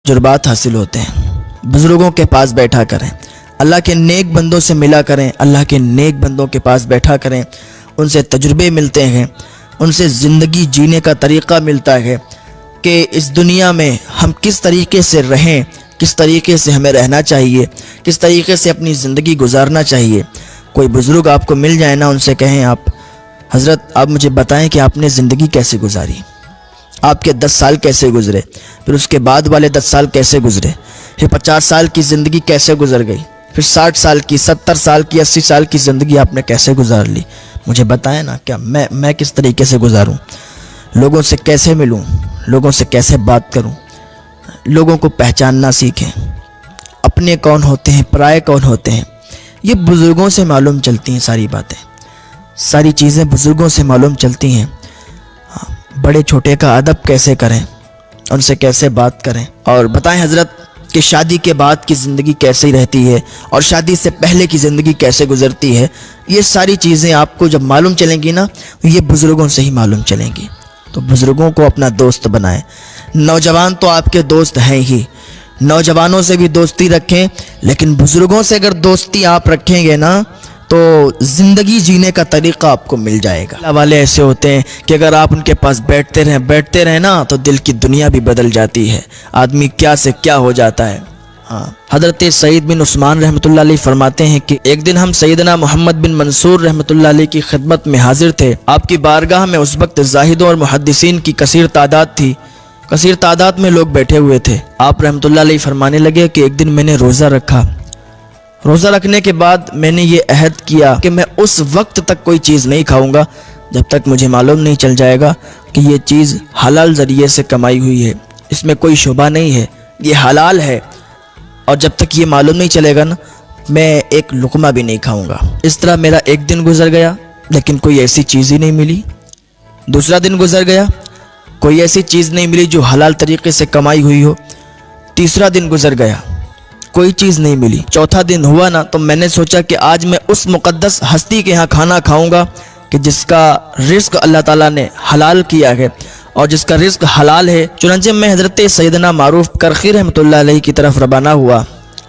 تجربات حاصل ہوتے ہیں، بزرگوں کے پاس بیٹھا کریں، اللہ کے نیک بندوں سے ملا کریں، اللہ کے نیک بندوں کے پاس بیٹھا کریں، ان سے تجربے ملتے ہیں، ان سے زندگی جینے کا طریقہ ملتا ہے کہ اس دنیا میں ہم کس طریقے سے رہیں، کس طریقے سے ہمیں رہنا چاہیے، کس طریقے سے اپنی زندگی گزارنا چاہیے۔ کوئی بزرگ آپ کو مل جائے نا، ان سے کہیں آپ حضرت آپ مجھے بتائیں کہ آپ نے زندگی کیسے گزاری، آپ کے 10 سال کیسے گزرے، پھر اس کے بعد والے 10 سال کیسے گزرے، پھر 50 سال کی زندگی کیسے گزر گئی، پھر 60 سال کی، 70 سال کی، 80 سال کی زندگی آپ نے کیسے گزار لی، مجھے بتائیں نا کیا میں کس طریقے سے گزاروں، لوگوں سے کیسے ملوں، لوگوں سے کیسے بات کروں، لوگوں کو پہچاننا سیکھیں، اپنے کون ہوتے ہیں، پرائے کون ہوتے ہیں، یہ بزرگوں سے معلوم چلتی ہیں ساری باتیں، ساری چیزیں بزرگوں سے معلوم چلتی ہیں۔ بڑے چھوٹے کا ادب کیسے کریں، ان سے کیسے بات کریں، اور بتائیں حضرت کہ شادی کے بعد کی زندگی کیسے رہتی ہے اور شادی سے پہلے کی زندگی کیسے گزرتی ہے۔ یہ ساری چیزیں آپ کو جب معلوم چلیں گی نا، یہ بزرگوں سے ہی معلوم چلیں گی۔ تو بزرگوں کو اپنا دوست بنائیں۔ نوجوان تو آپ کے دوست ہیں ہی، نوجوانوں سے بھی دوستی رکھیں، لیکن بزرگوں سے اگر دوستی آپ رکھیں گے نا تو زندگی جینے کا طریقہ آپ کو مل جائے گا۔ اللہ والے ایسے ہوتے ہیں کہ اگر آپ ان کے پاس بیٹھتے رہیں نا تو دل کی دنیا بھی بدل جاتی ہے، آدمی کیا سے کیا ہو جاتا ہے۔ حضرت سعید بن عثمان رحمۃ اللہ علیہ فرماتے ہیں کہ ایک دن ہم سیدنا محمد بن منصور رحمۃ اللہ علیہ کی خدمت میں حاضر تھے۔ آپ کی بارگاہ میں اس وقت زاہدوں اور محدثین کی کثیر تعداد تھی، کثیر تعداد میں لوگ بیٹھے ہوئے تھے۔ آپ رحمۃ اللہ علیہ فرمانے لگے کہ ایک دن میں نے روزہ رکھا، روزہ رکھنے کے بعد میں نے یہ عہد کیا کہ میں اس وقت تک کوئی چیز نہیں کھاؤں گا جب تک مجھے معلوم نہیں چل جائے گا کہ یہ چیز حلال ذریعے سے کمائی ہوئی ہے، اس میں کوئی شبہ نہیں ہے، یہ حلال ہے، اور جب تک یہ معلوم نہیں چلے گا نا میں ایک لقمہ بھی نہیں کھاؤں گا۔ اس طرح میرا ایک دن گزر گیا لیکن کوئی ایسی چیز ہی نہیں ملی، دوسرا دن گزر گیا کوئی ایسی چیز نہیں ملی جو حلال طریقے سے کمائی ہوئی ہو، تیسرا دن گزر گیا کوئی چیز نہیں ملی، چوتھا دن ہوا نا تو میں نے سوچا کہ آج میں اس مقدس ہستی کے ہاں کھانا کھاؤں گا کہ جس کا رزق اللہ تعالیٰ نے حلال کیا ہے اور جس کا رزق حلال ہے۔ چنانچہ میں حضرت سیدنا معروف کرخی رحمۃ اللہ علیہ کی طرف روانہ ہوا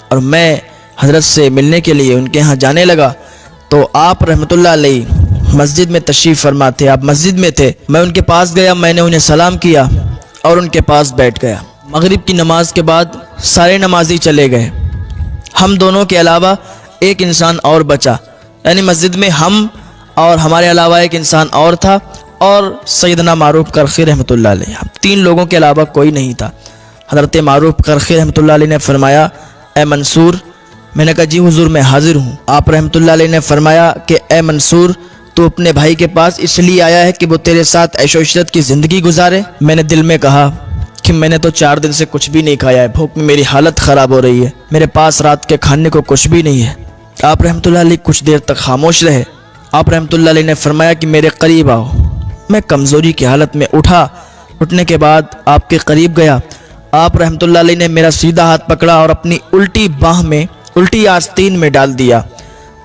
اور میں حضرت سے ملنے کے لیے ان کے ہاں جانے لگا تو آپ رحمۃ اللہ علیہ مسجد میں تشریف فرما تھے، آپ مسجد میں تھے۔ میں ان کے پاس گیا، میں نے انہیں سلام کیا اور ان کے پاس بیٹھ گیا۔ مغرب کی نماز کے بعد سارے نمازی چلے گئے، ہم دونوں کے علاوہ ایک انسان اور بچا، یعنی مسجد میں ہم اور ہمارے علاوہ ایک انسان اور تھا اور سیدنا معروف کرخی رحمۃ اللہ علیہ، ہم 3 لوگوں کے علاوہ کوئی نہیں تھا۔ حضرت معروف کرخی رحمۃ اللہ علیہ نے فرمایا اے منصور، میں نے کہا جی حضور میں حاضر ہوں۔ آپ رحمۃ اللہ علیہ نے فرمایا کہ اے منصور تو اپنے بھائی کے پاس اس لیے آیا ہے کہ وہ تیرے ساتھ عیش و عشرت کی زندگی گزارے؟ میں نے دل میں کہا کہ میں نے تو 4 دن سے کچھ بھی نہیں کھایا ہے، بھوک میں میری حالت خراب ہو رہی ہے، میرے پاس رات کے کھانے کو کچھ بھی نہیں ہے۔ آپ رحمۃ اللہ علیہ کچھ دیر تک خاموش رہے۔ آپ رحمۃ اللہ علیہ نے فرمایا کہ میرے قریب آؤ۔ میں کمزوری کی حالت میں اٹھا، اٹھنے کے بعد آپ کے قریب گیا۔ آپ رحمۃ اللہ علیہ نے میرا سیدھا ہاتھ پکڑا اور اپنی الٹی باہ میں، الٹی آستین میں ڈال دیا۔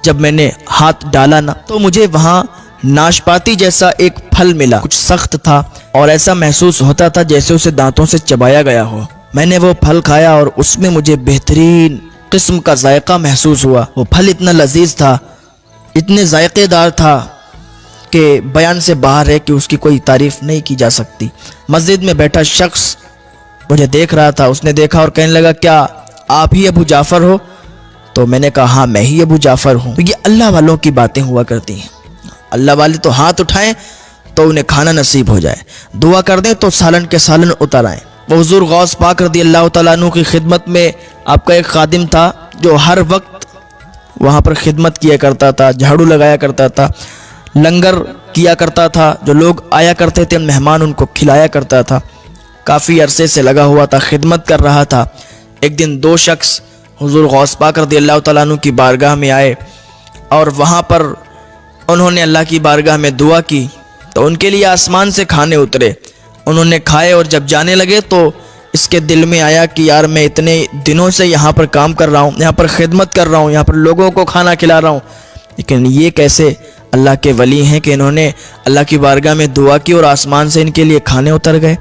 جب میں نے ہاتھ ڈالا نا تو مجھے وہاں ناشپاتی جیسا ایک پھل ملا، کچھ سخت تھا اور ایسا محسوس ہوتا تھا جیسے اسے دانتوں سے چبایا گیا ہو۔ میں نے وہ پھل کھایا اور اس میں مجھے بہترین قسم کا ذائقہ محسوس ہوا۔ وہ پھل اتنا لذیذ تھا، اتنے ذائقے دار تھا کہ بیان سے باہر ہے کہ اس کی کوئی تعریف نہیں کی جا سکتی۔ مسجد میں بیٹھا شخص مجھے دیکھ رہا تھا، اس نے دیکھا اور کہنے لگا کیا آپ ہی ابو جعفر ہو؟ تو میں نے کہا ہاں میں ہی ابو جعفر ہوں۔ تو یہ اللہ والوں کی باتیں ہوا کرتی ہیں، اللہ والے تو ہاتھ اٹھائیں تو انہیں کھانا نصیب ہو جائے، دعا کر دیں تو سالن کے سالن اتر آئیں۔ وہ حضور غوث پاک رضی اللہ تعالیٰ عنہ کی خدمت میں آپ کا ایک خادم تھا جو ہر وقت وہاں پر خدمت کیا کرتا تھا، جھاڑو لگایا کرتا تھا، لنگر کیا کرتا تھا، جو لوگ آیا کرتے تھے مہمان ان کو کھلایا کرتا تھا، کافی عرصے سے لگا ہوا تھا، خدمت کر رہا تھا۔ ایک دن 2 شخص حضور غوث پاک رضی اللہ تعالیٰ عنہ کی بارگاہ میں آئے اور وہاں پر انہوں نے اللہ کی بارگاہ میں دعا کی تو ان کے لیے آسمان سے کھانے اترے، انہوں نے کھائے اور جب جانے لگے تو اس کے دل میں آیا کہ یار میں اتنے دنوں سے یہاں پر کام کر رہا ہوں، یہاں پر خدمت کر رہا ہوں، یہاں پر لوگوں کو کھانا کھلا رہا ہوں، لیکن یہ کیسے اللہ کے ولی ہیں کہ انہوں نے اللہ کی بارگاہ میں دعا کی اور آسمان سے ان کے لیے کھانے اتر گئے۔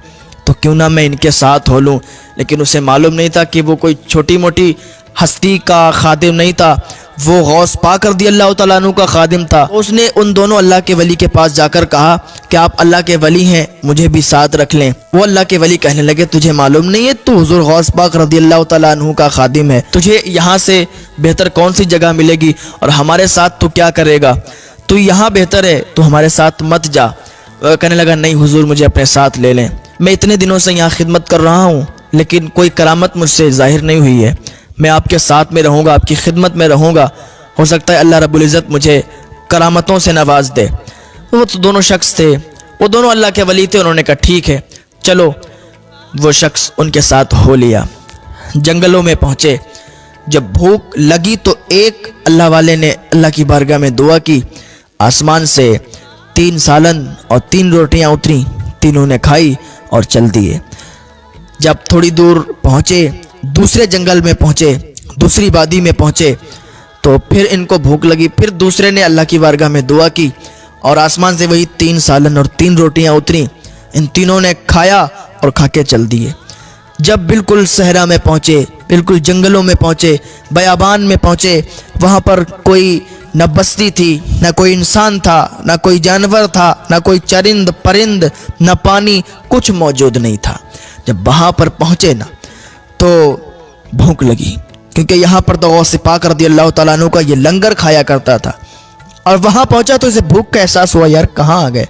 تو کیوں نہ میں ان کے ساتھ ہو لوں. لیکن اسے معلوم نہیں تھا کہ وہ کوئی چھوٹی موٹی ہستی کا خادم نہیں تھا، وہ غوث پاک رضی اللہ تعالیٰ عنہ کا خادم تھا. اس نے ان دونوں اللہ کے ولی کے پاس جا کر کہا کہ آپ اللہ کے ولی ہیں، مجھے بھی ساتھ رکھ لیں. وہ اللہ کے ولی کہنے لگے تجھے معلوم نہیں ہے تو حضور غوث پاک رضی اللہ تعالیٰ عنہ کا خادم ہے، تجھے یہاں سے بہتر کون سی جگہ ملے گی اور ہمارے ساتھ تو کیا کرے گا، تو یہاں بہتر ہے، تو ہمارے ساتھ مت جا. کہنے لگا نہیں حضور مجھے اپنے ساتھ لے لیں، میں اتنے دنوں سے یہاں خدمت کر رہا ہوں لیکن کوئی کرامت مجھ سے ظاہر نہیں ہوئی ہے، میں آپ کے ساتھ میں رہوں گا، آپ کی خدمت میں رہوں گا، ہو سکتا ہے اللہ رب العزت مجھے کرامتوں سے نواز دے. وہ تو دونوں شخص تھے، وہ دونوں اللہ کے ولی تھے. انہوں نے کہا ٹھیک ہے چلو. وہ شخص ان کے ساتھ ہو لیا. جنگلوں میں پہنچے. جب بھوک لگی تو ایک اللہ والے نے اللہ کی بارگاہ میں دعا کی، آسمان سے 3 سالن اور 3 روٹیاں اتری، تینوں نے کھائی اور چل دیے. جب تھوڑی دور پہنچے، دوسرے جنگل میں پہنچے، دوسری وادی میں پہنچے تو پھر ان کو بھوک لگی. پھر دوسرے نے اللہ کی بارگاہ میں دعا کی اور آسمان سے وہی 3 سالن اور 3 روٹیاں اتری. ان تینوں نے کھایا اور کھا کے چل دیے. جب بالکل صحرا میں پہنچے، بالکل جنگلوں میں پہنچے، بیابان میں پہنچے، وہاں پر کوئی نہ بستی تھی، نہ کوئی انسان تھا، نہ کوئی جانور تھا، نہ کوئی چرند پرند، نہ پانی، کچھ موجود نہیں تھا. جب وہاں پر پہنچے نا تو بھوک لگی، کیونکہ یہاں پر تو غوث پاک رضی اللہ تعالیٰ عنہ کا یہ لنگر کھایا کرتا تھا. اور وہاں پہنچا تو اسے بھوک کا احساس ہوا، یار کہاں آ گئے.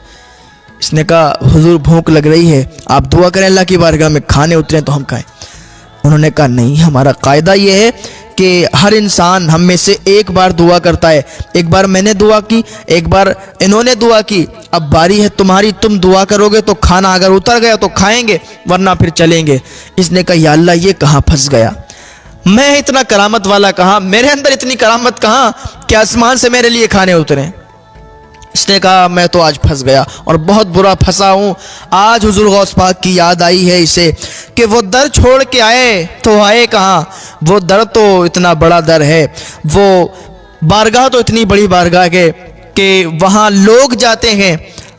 اس نے کہا حضور بھوک لگ رہی ہے، آپ دعا کریں اللہ کی بارگاہ میں، کھانے اتریں تو ہم کھائیں. انہوں نے کہا نہیں، ہمارا قاعدہ یہ ہے کہ ہر انسان ہم میں سے ایک بار دعا کرتا ہے. ایک بار میں نے دعا کی، ایک بار انہوں نے دعا کی، اب باری ہے تمہاری، تم دعا کرو گے تو کھانا اگر اتر گیا تو کھائیں گے ورنہ پھر چلیں گے. اس نے کہا یا اللہ یہ کہاں پھنس گیا، میں اتنا کرامت والا کہاں، میرے اندر اتنی کرامت کہاں کہ آسمان سے میرے لیے کھانے اتریں. اس نے کہا میں تو آج پھنس گیا اور بہت برا پھنسا ہوں. آج حضور غوث پاک کی یاد آئی ہے اسے کہ وہ در چھوڑ کے آئے تو آئے کہاں، وہ در تو اتنا بڑا در ہے، وہ بارگاہ تو اتنی بڑی بارگاہ ہے کہ وہاں لوگ جاتے ہیں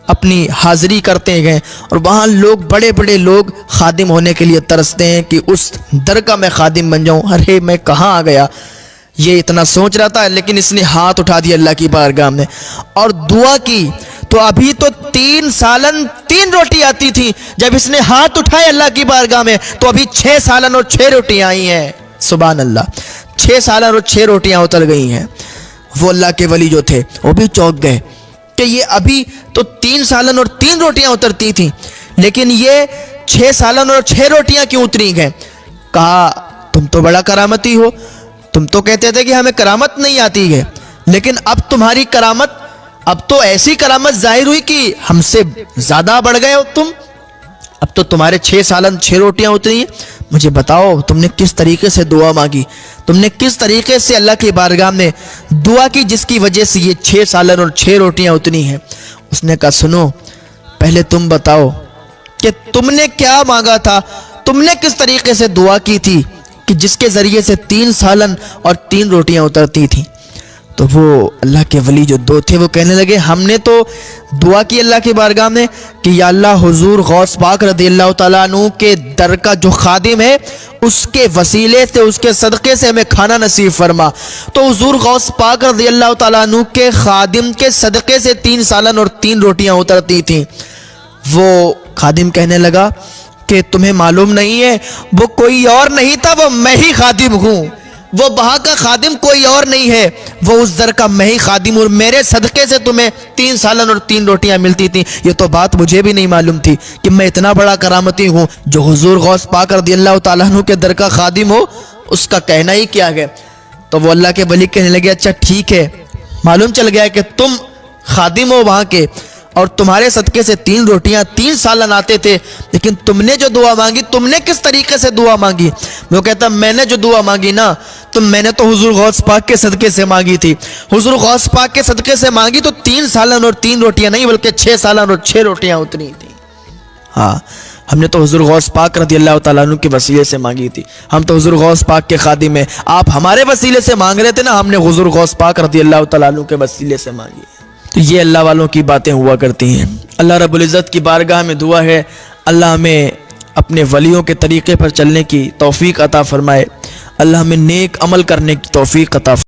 اپنی حاضری کرتے ہیں اور وہاں لوگ بڑے بڑے لوگ خادم ہونے کے لیے ترستے ہیں کہ اس در کا میں خادم بن جاؤں. ارے میں کہاں آ گیا، یہ اتنا سوچ رہا تھا لیکن اس نے ہاتھ اٹھا دیا اللہ کی بارگاہ میں اور دعا کی. تو ابھی تو 3 سالن 3 روٹی آتی تھی، جب اس نے ہاتھ اٹھائے اللہ کی بارگاہ میں تو ابھی 6 سالن اور 6 روٹیاں آئی ہیں. سبحان اللہ، 6 سالن اور 6 روٹیاں اتر گئی ہیں. وہ اللہ کے ولی جو تھے وہ بھی چونک گئے کہ یہ ابھی تو 3 سالن اور 3 روٹیاں اترتی تھیں لیکن یہ 6 سالن اور 6 روٹیاں کیوں اتری ہیں. کہا تم تو بڑا کرامتی ہو، تم تو کہتے تھے کہ ہمیں کرامت نہیں آتی ہے، لیکن اب تمہاری کرامت، اب تو ایسی کرامت ظاہر ہوئی کہ ہم سے زیادہ بڑھ گئے ہو تم. اب تو تمہارے 6 سالن 6 روٹیاں اتری ہیں. مجھے بتاؤ تم نے کس طریقے سے دعا مانگی، تم نے کس طریقے سے اللہ کی بارگاہ میں دعا کی جس کی وجہ سے یہ 6 سالن اور 6 روٹیاں اتنی ہیں. اس نے کہا سنو، پہلے تم بتاؤ کہ تم نے کیا مانگا تھا، تم نے کس طریقے سے دعا کی تھی کہ جس کے ذریعے سے 3 سالن اور 3 روٹیاں اترتی تھیں. تو وہ اللہ کے ولی جو 2 تھے وہ کہنے لگے ہم نے تو دعا کی اللہ کی بارگاہ میں کہ یا اللہ حضور غوث پاک رضی اللہ تعالیٰ عنہ کے در کا جو خادم ہے اس کے وسیلے سے، اس کے صدقے سے ہمیں کھانا نصیب فرما. تو حضور غوث پاک رضی اللہ تعالیٰ عنہ کے خادم کے صدقے سے 3 سالن اور 3 روٹیاں اترتی تھیں. وہ خادم کہنے لگا کہ تمہیں معلوم نہیں ہے وہ کوئی اور نہیں تھا، وہ میں ہی خادم ہوں، وہ وہاں کا خادم کوئی اور نہیں ہے، وہ اس در کا میں ہی خادم ہوں، میرے صدقے سے تمہیں 3 سالن اور 3 روٹیاں ملتی تھیں. یہ تو بات مجھے بھی نہیں معلوم تھی کہ میں اتنا بڑا کرامتی ہوں جو حضور غوث پاک رضی اللہ تعالیٰ عنہ کے در کا خادم ہو، اس کا کہنا ہی کیا ہے. تو وہ اللہ کے ولی کہنے لگے اچھا ٹھیک ہے، معلوم چل گیا کہ تم خادم ہو وہاں کے اور تمہارے صدقے سے 3 روٹیاں 3 سالن آتے تھے، لیکن تم نے جو دعا مانگی تم نے کس طریقے سے دعا مانگی. وہ کہتا میں نے جو دعا مانگی نا تو میں نے تو حضور غوث پاک کے صدقے سے مانگی تھی، حضور غوث پاک کے صدقے سے مانگی تو 3 سالن اور 3 روٹیاں نہیں بلکہ 6 سالن اور 6 روٹیاں اتنی تھیں. ہاں ہم نے تو حضور غوث پاک رضی اللہ تعالیٰ عنہ کے وسیلے سے مانگی تھی، ہم تو حضور غوث پاک کے خادم ہیں، آپ ہمارے وسیلے سے مانگ رہے تھے نا، ہم نے حضور غوث پاک رضی اللہ تعالیٰ عنہ کے وسیلے سے مانگی. تو یہ اللہ والوں کی باتیں ہوا کرتی ہیں. اللہ رب العزت کی بارگاہ میں دعا ہے اللہ ہمیں اپنے ولیوں کے طریقے پر چلنے کی توفیق عطا فرمائے، اللہ ہمیں نیک عمل کرنے کی توفیق عطا فرمائے۔